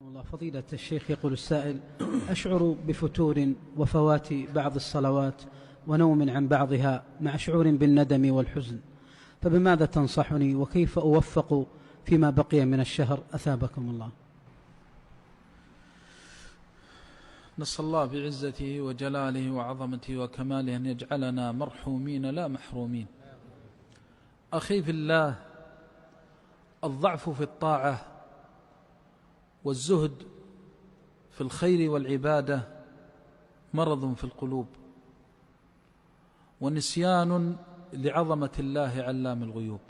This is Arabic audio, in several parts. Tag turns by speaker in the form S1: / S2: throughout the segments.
S1: والله فضيلة الشيخ، يقول السائل: أشعر بفتور وفوات بعض الصلوات ونوم عن بعضها مع شعور بالندم والحزن، فبماذا تنصحني وكيف أوفق فيما بقي من الشهر أثابكم الله؟
S2: نسأل الله بعزته وجلاله وعظمته وكماله أن يجعلنا مرحومين لا محرومين. أخي في الله، الضعف في الطاعة والزهد في الخير والعبادة مرض في القلوب، ونسيان لعظمة الله علام الغيوب،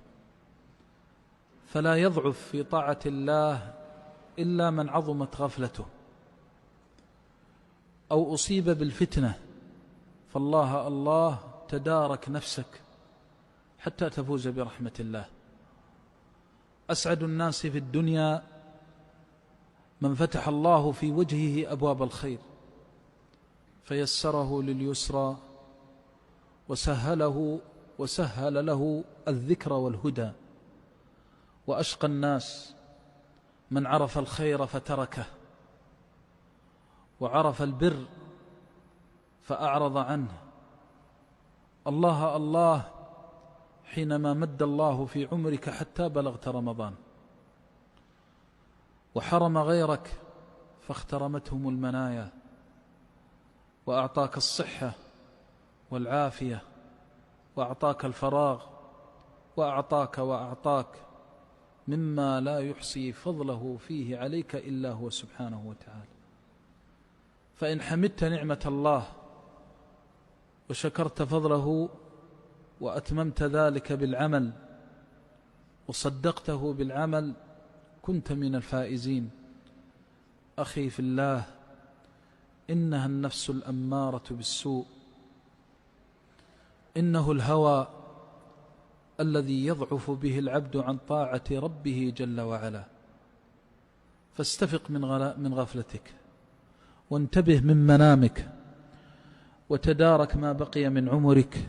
S2: فلا يضعف في طاعة الله إلا من عظمت غفلته أو أصيب بالفتنة، فالله الله تدارك نفسك حتى تفوز برحمة الله. أسعد الناس في الدنيا من فتح الله في وجهه أبواب الخير فيسره لليسرى وسهل له الذكر والهدى، وأشقى الناس من عرف الخير فتركه، وعرف البر فأعرض عنه. الله الله حينما مد الله في عمرك حتى بلغت رمضان، وحرم غيرك فاخترمتهم المنايا، وأعطاك الصحة والعافية، وأعطاك الفراغ، وأعطاك مما لا يحصي فضله فيه عليك إلا هو سبحانه وتعالى. فإن حمدت نعمة الله وشكرت فضله وأتممت ذلك بالعمل وصدقته بالعمل كنت من الفائزين. أخي في الله، إنها النفس الأمارة بالسوء، إنه الهوى الذي يضعف به العبد عن طاعة ربه جل وعلا. فاستفق من غفلتك، وانتبه من منامك، وتدارك ما بقي من عمرك.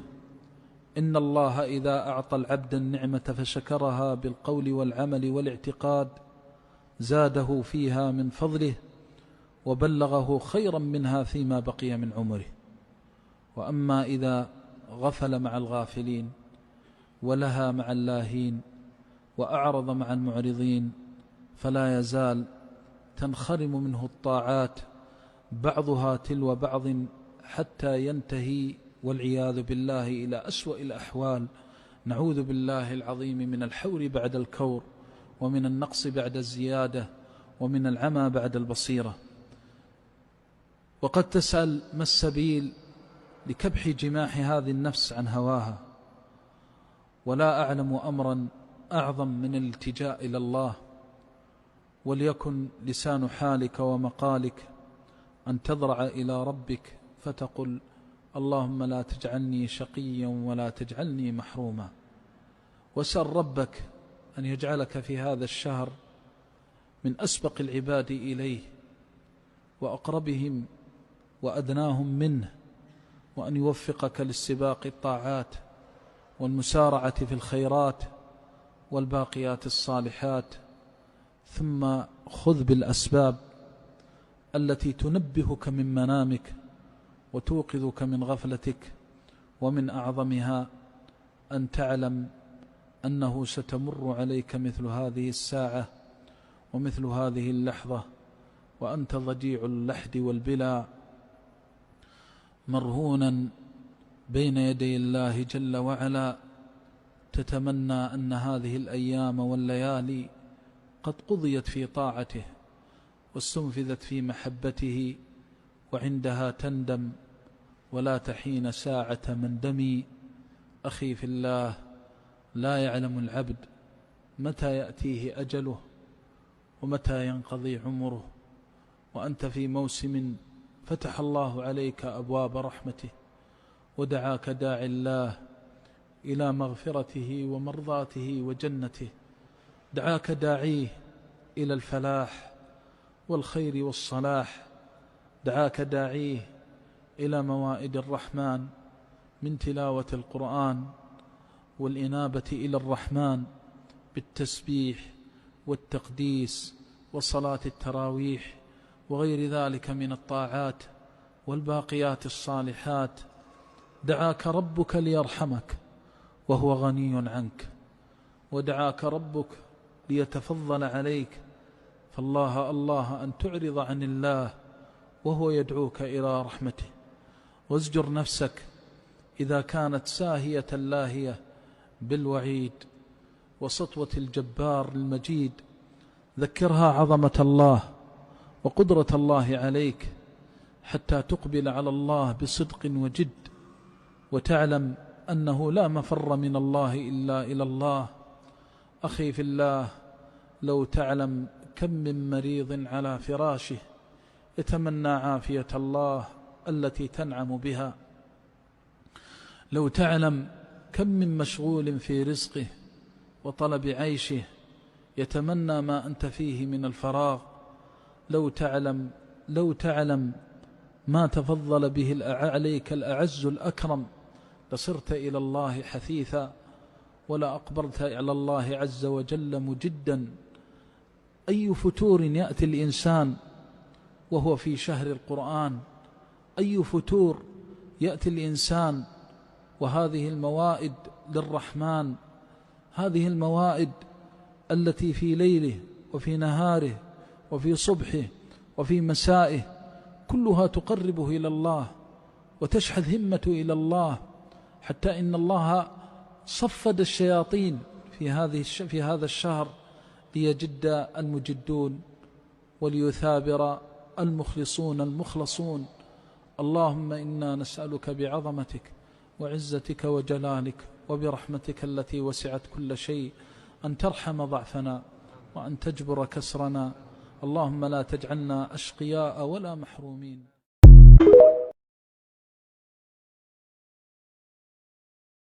S2: إن الله إذا أعطى العبد النعمة فشكرها بالقول والعمل والاعتقاد زاده فيها من فضله وبلغه خيرا منها فيما بقي من عمره. وأما إذا غفل مع الغافلين ولها مع اللاهين وأعرض مع المعرضين فلا يزال تنخرم منه الطاعات بعضها تلو بعض حتى ينتهي والعياذ بالله إلى أسوأ الأحوال. نعوذ بالله العظيم من الحور بعد الكور، ومن النقص بعد الزيادة، ومن العمى بعد البصيرة. وقد تسأل: ما السبيل لكبح جماح هذه النفس عن هواها؟ ولا أعلم أمرا أعظم من الالتجاء إلى الله. وليكن لسان حالك ومقالك أن تضرع إلى ربك فتقل: اللهم لا تجعلني شقيا ولا تجعلني محروما. وسل ربك أن يجعلك في هذا الشهر من أسبق العباد إليه وأقربهم وأدناهم منه، وأن يوفقك لاستباق الطاعات والمسارعة في الخيرات والباقيات الصالحات. ثم خذ بالأسباب التي تنبهك من منامك وتوقظك من غفلتك، ومن أعظمها أن تعلم أنه ستمر عليك مثل هذه الساعة ومثل هذه اللحظة وأنت ضجيع اللحد والبلا، مرهونا بين يدي الله جل وعلا، تتمنى أن هذه الأيام والليالي قد قضيت في طاعته واستنفذت في محبته، وعندها تندم ولا تحين ساعة مندم. أخي في الله، لا يعلم العبد متى يأتيه أجله ومتى ينقضي عمره، وأنت في موسم فتح الله عليك أبواب رحمته ودعاك داعي الله إلى مغفرته ومرضاته وجنته، دعاك داعيه إلى الفلاح والخير والصلاح، دعاك داعيه إلى موائد الرحمن من تلاوة القرآن والإنابة إلى الرحمن بالتسبيح والتقديس وصلاة التراويح وغير ذلك من الطاعات والباقيات الصالحات. دعاك ربك ليرحمك وهو غني عنك، ودعاك ربك ليتفضل عليك، فالله الله أن تعرض عن الله وهو يدعوك إلى رحمته. وازجر نفسك إذا كانت ساهية لاهية بالوعيد وسطوة الجبار المجيد، ذكرها عظمة الله وقدرة الله عليك حتى تقبل على الله بصدق وجد، وتعلم أنه لا مفر من الله إلا إلى الله. أخي في الله، لو تعلم كم من مريض على فراشه يتمنى عافية الله التي تنعم بها، لو تعلم كم من مشغول في رزقه وطلب عيشه يتمنى ما أنت فيه من الفراغ، لو تعلم ما تفضل به عليك الأعز الأكرم لصرت إلى الله حثيثا، ولا أقبلت على الله عز وجل مجدا. أي فتور يأتي الإنسان وهو في شهر القرآن، أي فتور يأتي الإنسان وهذه الموائد للرحمن، هذه الموائد التي في ليله وفي نهاره وفي صبحه وفي مسائه كلها تقربه إلى الله وتشحذ همته إلى الله، حتى إن الله صفد الشياطين في هذا الشهر ليجد المجدون وليثابر المخلصون المخلصون. اللهم إنا نسألك بعظمتك وعزتك وجلالك وبرحمتك التي وسعت كل شيء أن ترحم ضعفنا وأن تجبر كسرنا. اللهم لا تجعلنا أشقياء ولا محرومين.